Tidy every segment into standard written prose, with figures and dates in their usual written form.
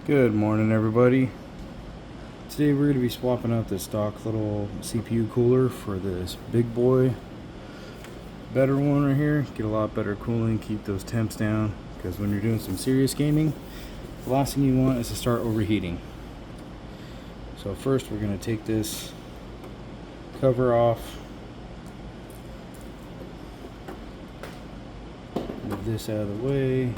Good morning, everybody. Today we're going to be swapping out this stock little CPU cooler for this big boy, better one right here. Get a lot better cooling, keep those temps down, because when you're doing some serious gaming, the last thing you want is to start overheating. So first we're going to take this cover off, move this out of the way.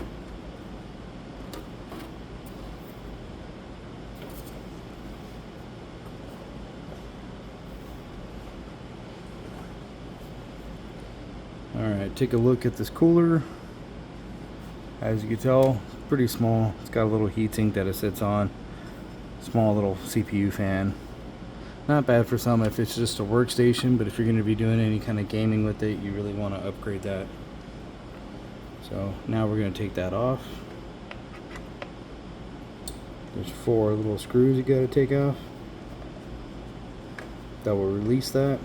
Alright, take a look at this cooler. As you can tell, it's pretty small. It's got a little heatsink that it sits on. Small little CPU fan. Not bad for some if it's just a workstation, but if you're going to be doing any kind of gaming with it, you really want to upgrade that. So now we're going to take that off. There's 4 little screws you got to take off. That will release that.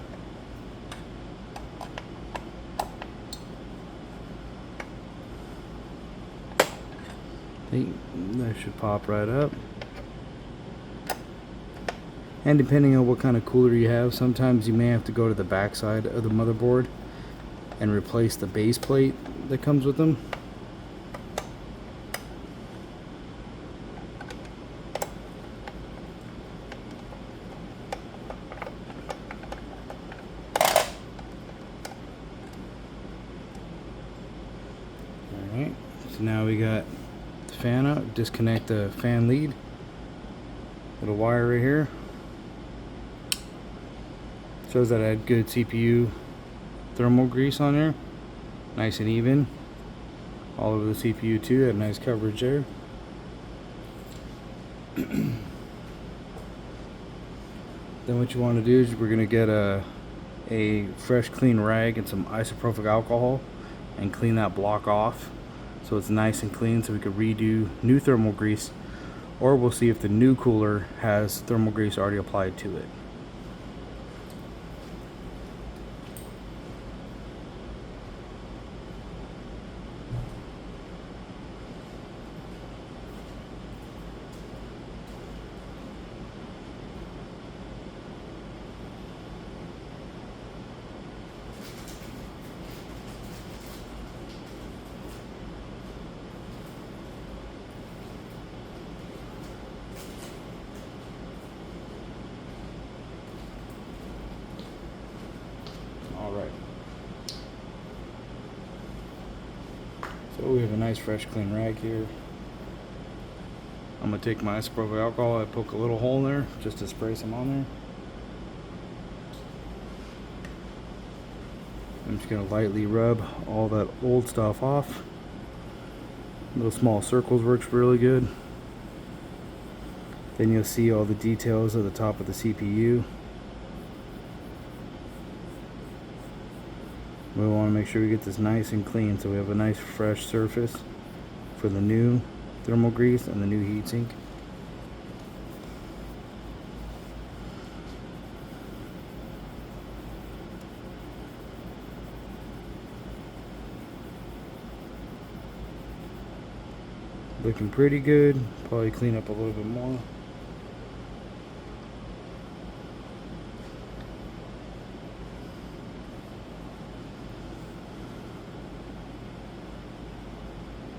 That should pop right up. And depending on what kind of cooler you have, sometimes you may have to go to the back side of the motherboard and replace the base plate that comes with them. Alright, so now we got the fan out. Disconnect the fan lead. Little wire right here. Shows that I had good CPU thermal grease on there. Nice and even. All over the CPU too. Had nice coverage there. Then what you want to do is we're going to get a fresh clean rag and some isopropyl alcohol and clean that block off so it's nice and clean, so we could redo new thermal grease, or we'll see if the new cooler has thermal grease already applied to it. Alright. So we have a nice fresh clean rag here. I'm going to take my isopropyl alcohol, I poke a little hole in there just to spray some on there. I'm just going to lightly rub all that old stuff off. Little small circles works really good. Then you'll see all the details of the top of the CPU. We want to make sure we get this nice and clean so we have a nice fresh surface for the new thermal grease and the new heatsink. Looking pretty good. Probably clean up a little bit more.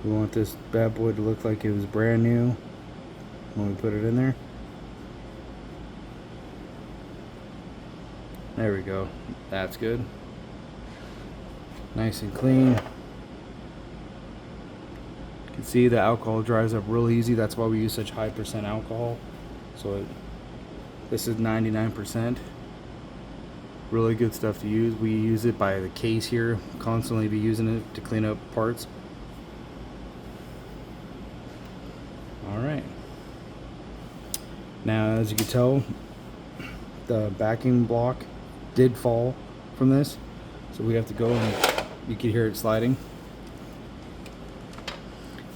We want this bad boy to look like it was brand new when we put it in there. There we go. That's good. Nice and clean. You can see the alcohol dries up real easy. That's why we use such high percent alcohol. So this is 99%. Really good stuff to use. We use it by the case here. Constantly be using it to clean up parts. Alright. Now, as you can tell, the backing block did fall from this. So we have to go and you can hear it sliding.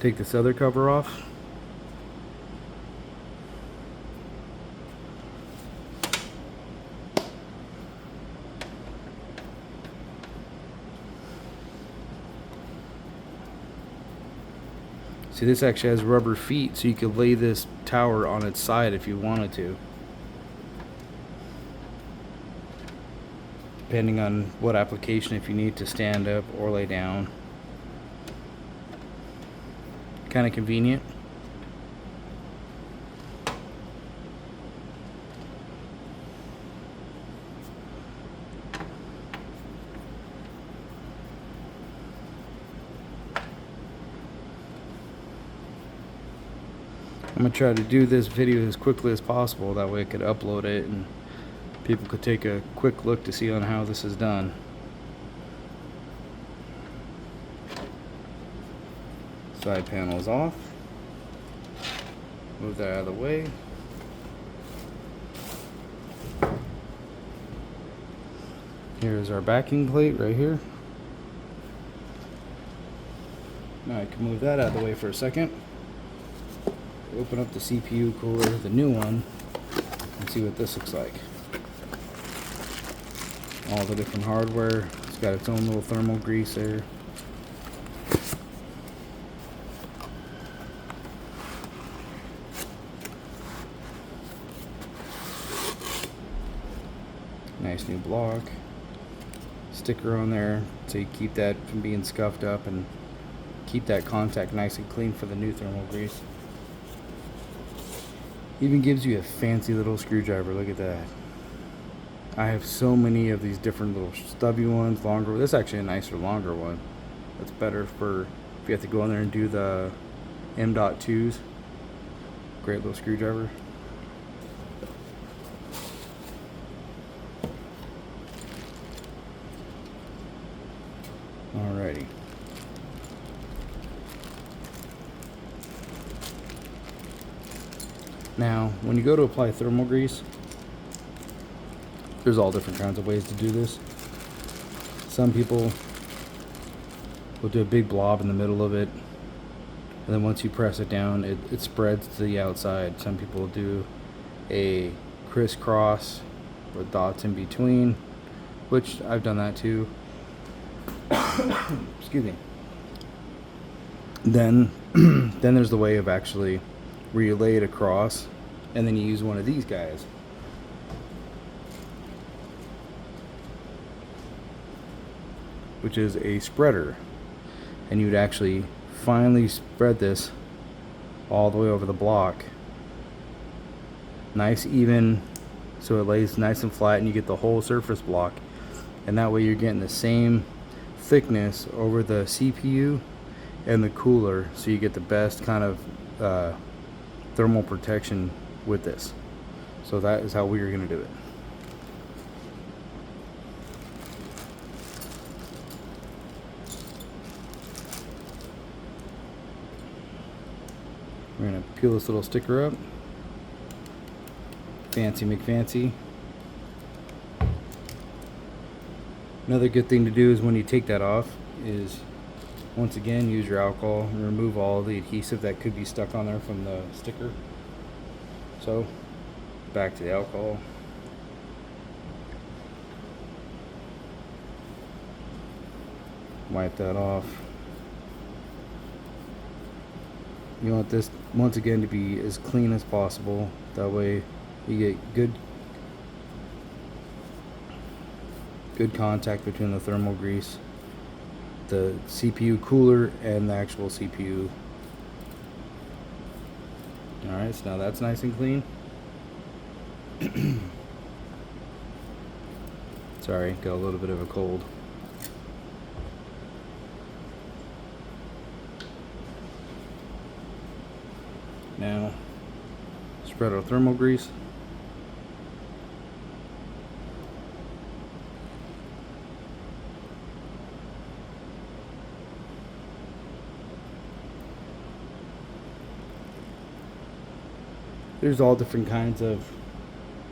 Take this other cover off. See, this actually has rubber feet, so you could lay this tower on its side if you wanted to, depending on what application, if you need to stand up or lay down. Kind of convenient. I'm gonna try to do this video as quickly as possible, that way I could upload it and people could take a quick look to see on how this is done. Side panel is off. Move that out of the way. Here's our backing plate right here. Now I can move that out of the way for a second. Open up the CPU cooler, the new one, and see what this looks like. All the different hardware. It's got its own little thermal grease there. Nice new block. Sticker on there so you keep that from being scuffed up and keep that contact nice and clean for the new thermal grease. Even gives you a fancy little screwdriver. Look at that. I have so many of these different little stubby ones, longer. This is actually a nicer, longer one. That's better for if you have to go in there and do the M.2s. Great little screwdriver. Alrighty. Now, when you go to apply thermal grease, there's all different kinds of ways to do this. Some people will do a big blob in the middle of it, and then once you press it down, it spreads to the outside. Some people will do a crisscross with dots in between, which I've done that too. Excuse me. Then there's the way of actually where you lay it across and then you use one of these guys. Which is a spreader. And you'd actually finely spread this all the way over the block. Nice even, so it lays nice and flat and you get the whole surface block. And that way you're getting the same thickness over the CPU and the cooler, so you get the best kind of thermal protection with this. So that is how we are going to do it. We're going to peel this little sticker up. Fancy McFancy. Another good thing to do is when you take that off is once again use your alcohol and remove all the adhesive that could be stuck on there from the sticker. So back to the alcohol. Wipe that off. You want this once again to be as clean as possible, that way you get good contact between the thermal grease, the CPU cooler, and the actual CPU. Alright, so now that's nice and clean. Sorry, got a little bit of a cold. Now, spread our thermal grease. There's all different kinds of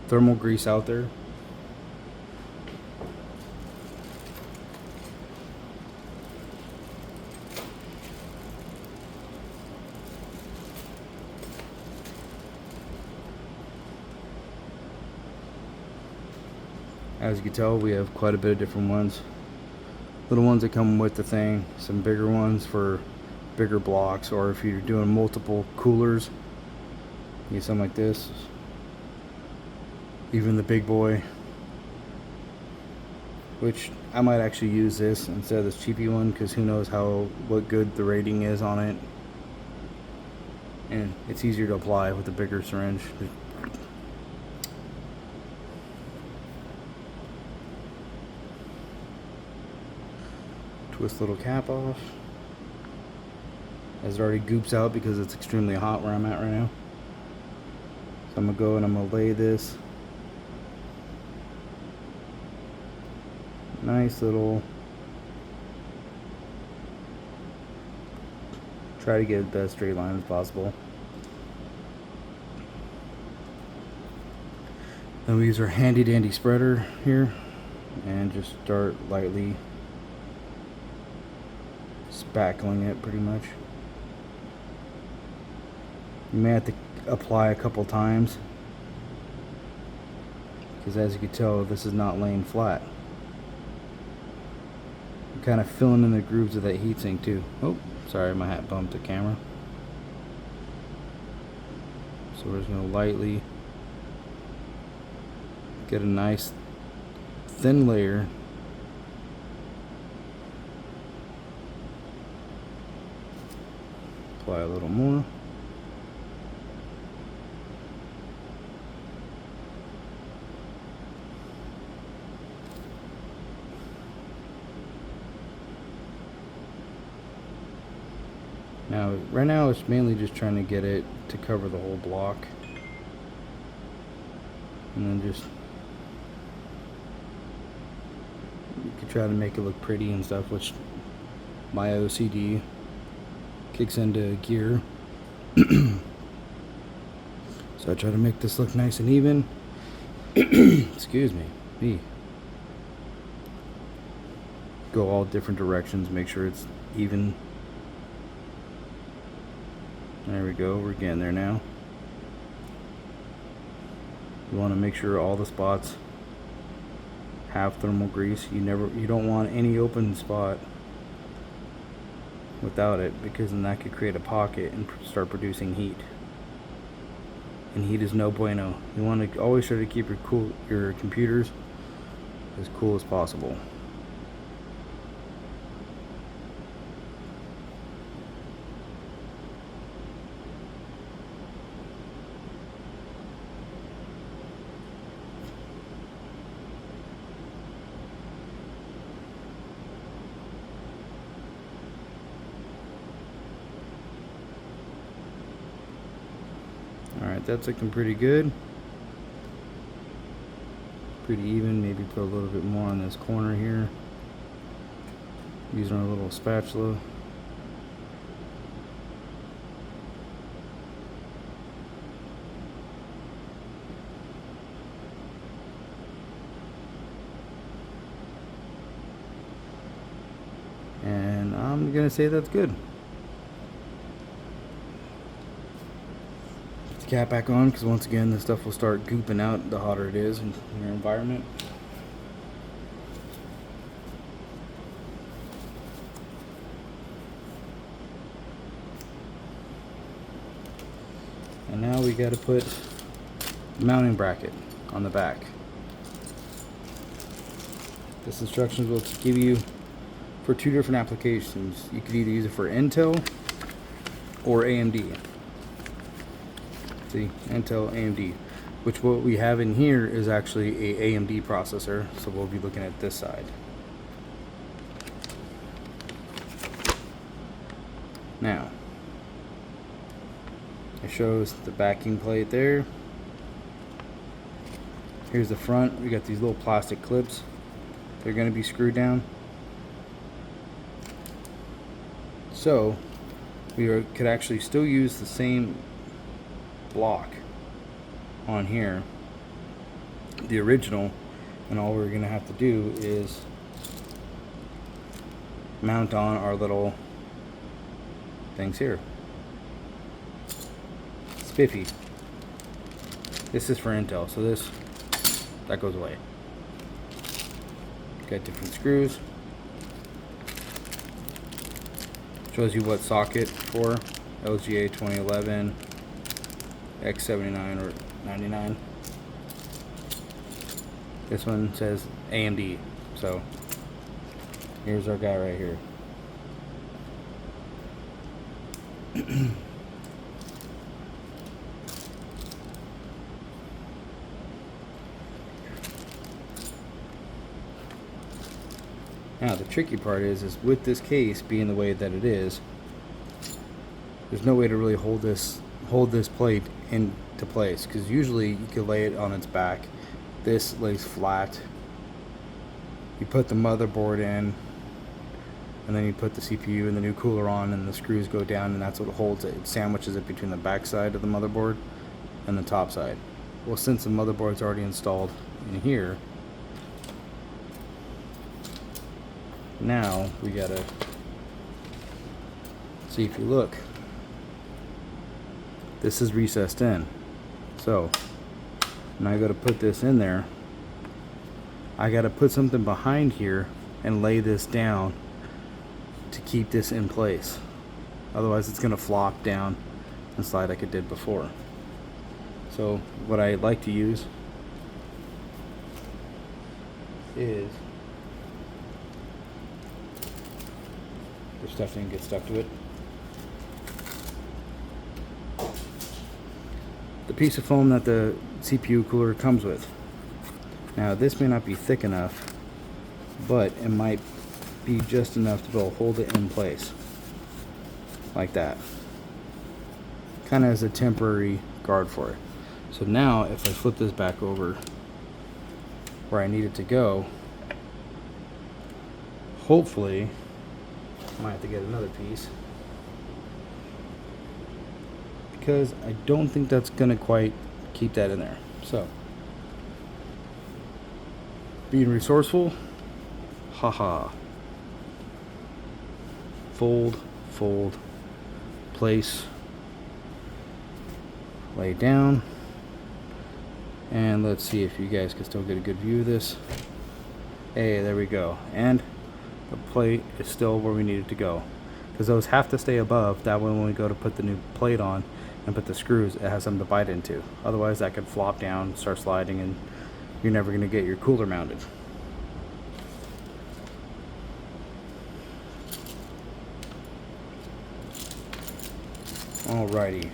thermal grease out there. As you can tell, we have quite a bit of different ones. Little ones that come with the thing, some bigger ones for bigger blocks, or if you're doing multiple coolers, you get something like this. Even the big boy, which I might actually use this instead of this cheapy one, because who knows what good the rating is on it, and it's easier to apply with a bigger syringe. Twist little cap off, as it already goops out because it's extremely hot where I'm at right now. So I'm gonna go and I'm gonna lay this nice little, try to get the best straight line as possible. Then we use our handy dandy spreader here and just start lightly spackling it pretty much. You may have to apply a couple times, because as you can tell, this is not laying flat. I'm kind of filling in the grooves of that heatsink too. Oh, sorry, my hat bumped the camera. So we're just going to lightly get a nice thin layer. Apply a little more. Now, right now it's mainly just trying to get it to cover the whole block. And then just, you could try to make it look pretty and stuff, which my OCD kicks into gear. So I try to make this look nice and even. Excuse me. Go all different directions, make sure it's even. There we go, we're getting there now. You want to make sure all the spots have thermal grease. You don't want any open spot without it, because then that could create a pocket and start producing heat. And heat is no bueno. You want to always try to keep your computers as cool as possible. Alright, that's looking pretty good. Pretty even. Maybe put a little bit more on this corner here. Using our little spatula. And I'm gonna say that's good. Cap back on, because once again this stuff will start gooping out the hotter it is in your environment. And now we got to put the mounting bracket on the back. This instructions will give you for two different applications. You could either use it for Intel or AMD. See, Intel, AMD, which what we have in here is actually a AMD processor, so we'll be looking at this side. Now, it shows the backing plate there. Here's the front. We got these little plastic clips. They're going to be screwed down. So, could actually still use the same block on here, the original, and all we're gonna have to do is mount on our little things here. Spiffy. This is for Intel, so that goes away. Got different screws. Shows you what socket for. LGA 2011, X79 or 99. This one says AMD. So here's our guy right here. Now the tricky part is with this case being the way that it is, there's no way to really hold this plate into place, because usually you could lay it on its back. This lays flat. You put the motherboard in, and then you put the CPU and the new cooler on, and the screws go down, and that's what holds it. It sandwiches it between the back side of the motherboard and the top side. Well, since the motherboard's already installed in here, now we gotta see. If you look, this is recessed in. So now I gotta put this in there. I gotta put something behind here and lay this down to keep this in place. Otherwise it's gonna flop down and slide like it did before. So what I like to use is the stuff didn't get stuck to it. The piece of foam that the CPU cooler comes with. Now this may not be thick enough, but it might be just enough to be able to hold it in place. Like that. Kind of as a temporary guard for it. So now if I flip this back over where I need it to go, hopefully, I might have to get another piece, because I don't think that's gonna quite keep that in there. So, being resourceful, haha. Fold, fold, place, lay down, and let's see if you guys can still get a good view of this. Hey, there we go. And the plate is still where we need it to go, because those have to stay above. That way when we go to put the new plate on and put the screws, it has something to bite into. Otherwise that could flop down, start sliding, and you're never going to get your cooler mounted. Alrighty,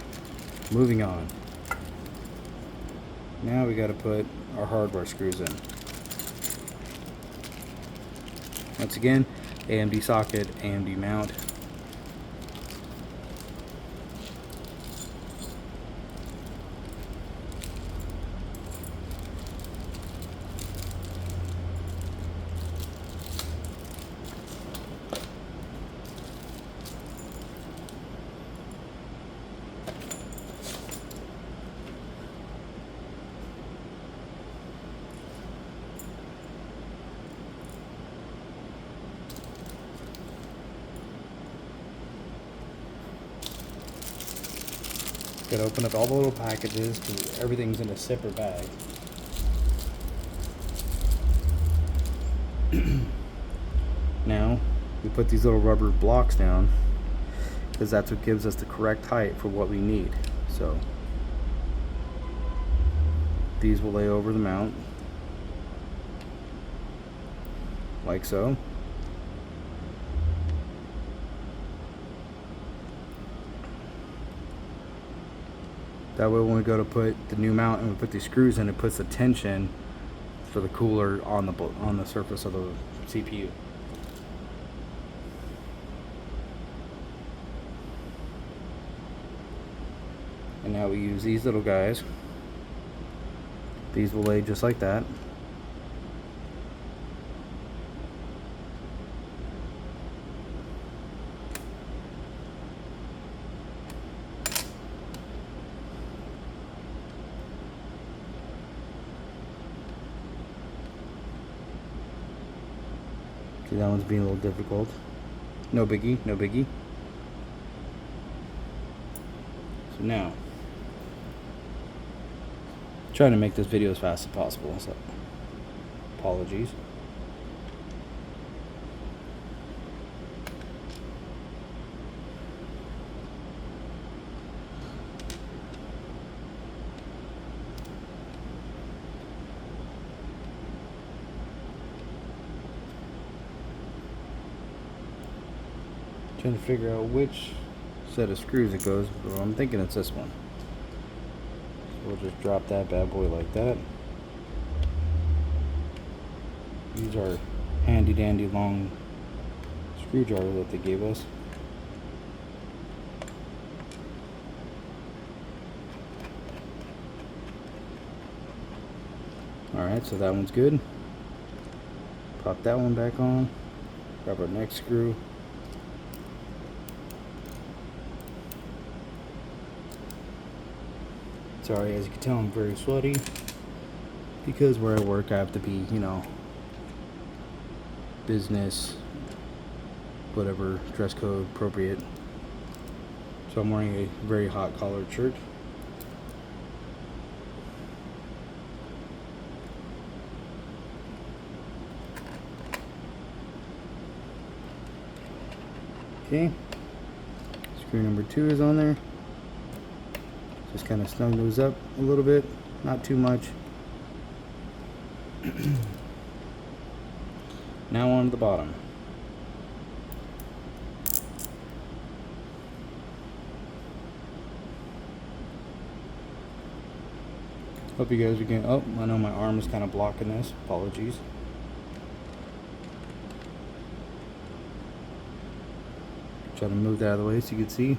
moving on. Now we got to put our hardware screws in. Once again, AMD socket, AMD mount. Gotta open up all the little packages because everything's in a separate bag. Now we put these little rubber blocks down because that's what gives us the correct height for what we need. So these will lay over the mount like so. That way when we go to put the new mount and we put these screws in, it puts the tension for the cooler on the surface of the CPU. And now we use these little guys. These will lay just like that. See, that one's being a little difficult. No biggie, no biggie. So now, trying to make this video as fast as possible, so apologies. Trying to figure out which set of screws it goes, but I'm thinking it's this one. So we'll just drop that bad boy like that. These are handy dandy long screwdriver that they gave us. Alright, so that one's good. Pop that one back on. Grab our next screw. Sorry, as you can tell, I'm very sweaty because where I work I have to be, you know, business, whatever, dress code appropriate. So I'm wearing a very hot collared shirt. Okay, screw number 2 is on there. Just kind of snug those up a little bit, not too much. Now on to the bottom. Hope you guys are getting, oh, I know my arm is kind of blocking this, apologies. Try to move that out of the way so you can see.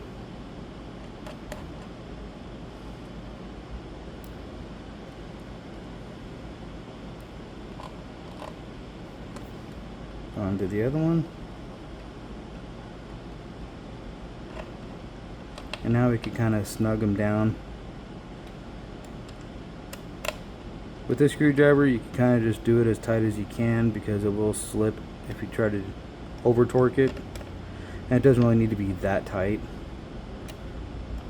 On to the other one. And now we can kind of snug them down. With this screwdriver, you can kind of just do it as tight as you can because it will slip if you try to over torque it. And it doesn't really need to be that tight.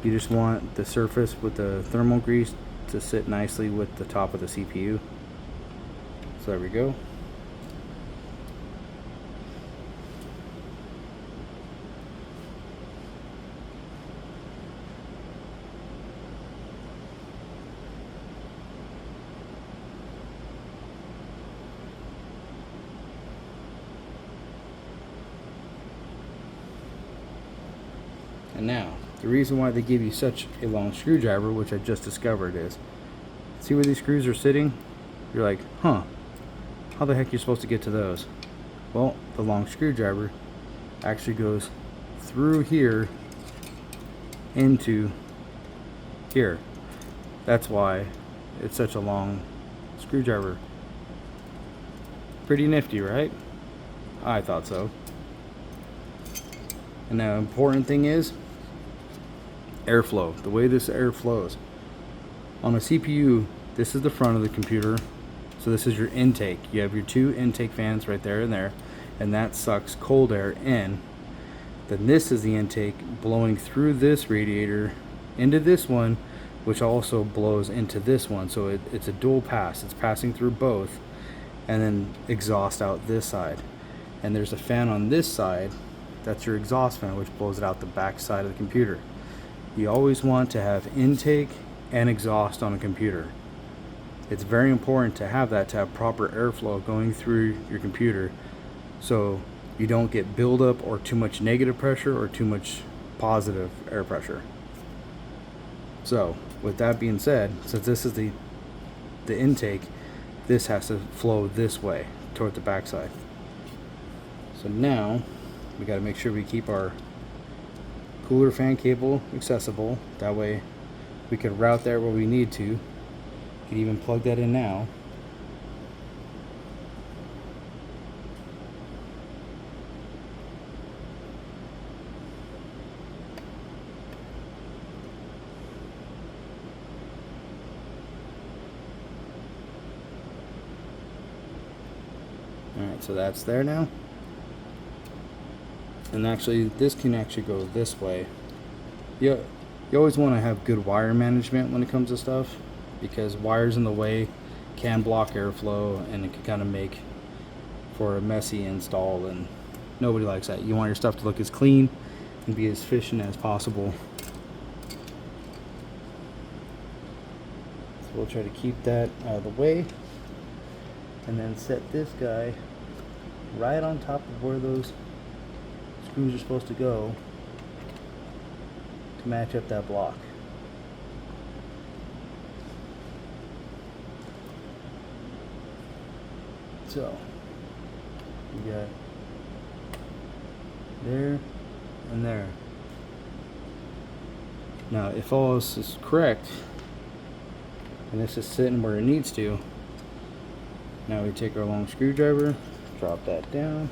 You just want the surface with the thermal grease to sit nicely with the top of the CPU. So there we go. And now, the reason why they give you such a long screwdriver, which I just discovered, is, see where these screws are sitting? You're like, huh, how the heck are you supposed to get to those? Well, the long screwdriver actually goes through here into here. That's why it's such a long screwdriver. Pretty nifty, right? I thought so. And the important thing is airflow. The way this air flows. On a CPU, this is the front of the computer. So this is your intake. You have your 2 intake fans right there and there, and that sucks cold air in. Then this is the intake blowing through this radiator into this one, which also blows into this one. So it's a dual pass. It's passing through both and then exhaust out this side. And there's a fan on this side. That's your exhaust fan, which blows it out the back side of the computer. You always want to have intake and exhaust on a computer. It's very important to have that, to have proper airflow going through your computer so you don't get buildup or too much negative pressure or too much positive air pressure. So with that being said, since this is the intake, this has to flow this way toward the backside. So now we got to make sure we keep our cooler fan cable accessible. That way we can route that where we need to. You can even plug that in now. Alright, so that's there now. And actually, this can actually go this way. You always want to have good wire management when it comes to stuff, because wires in the way can block airflow and it can kind of make for a messy install, and nobody likes that. You want your stuff to look as clean and be as efficient as possible. So we'll try to keep that out of the way and then set this guy right on top of where those screws are supposed to go to match up that block. So you got there and there. Now if all this is correct and this is sitting where it needs to, now we take our long screwdriver, drop that down,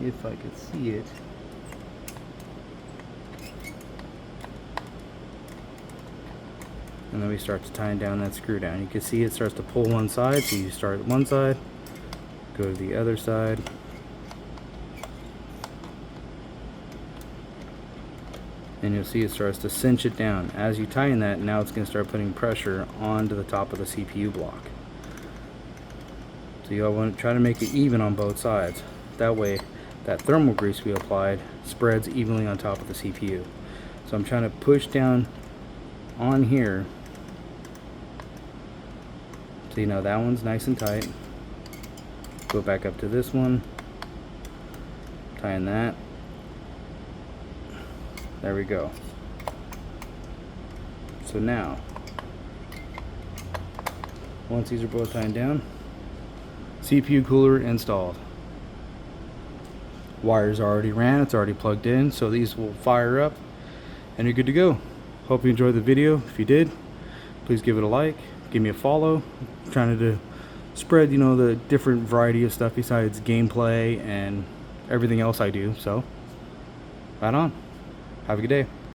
if I could see it. And then we start to tie down that screw down. You can see it starts to pull one side, so you start at one side, go to the other side, and you'll see it starts to cinch it down. As you tighten that, now it's going to start putting pressure onto the top of the CPU block. So you'll want to try to make it even on both sides. That way, that thermal grease we applied spreads evenly on top of the CPU. So I'm trying to push down on here. So you know that one's nice and tight. Go back up to this one, tighten that. There we go. So now, once these are both tightened down, CPU cooler installed. Wires already ran, it's already plugged in, so these will fire up and you're good to go. Hope you enjoyed the video. If you did, please give it a like, give me a follow. I'm trying to spread, you know, the different variety of stuff besides gameplay and everything else I do. So, right on. Have a good day.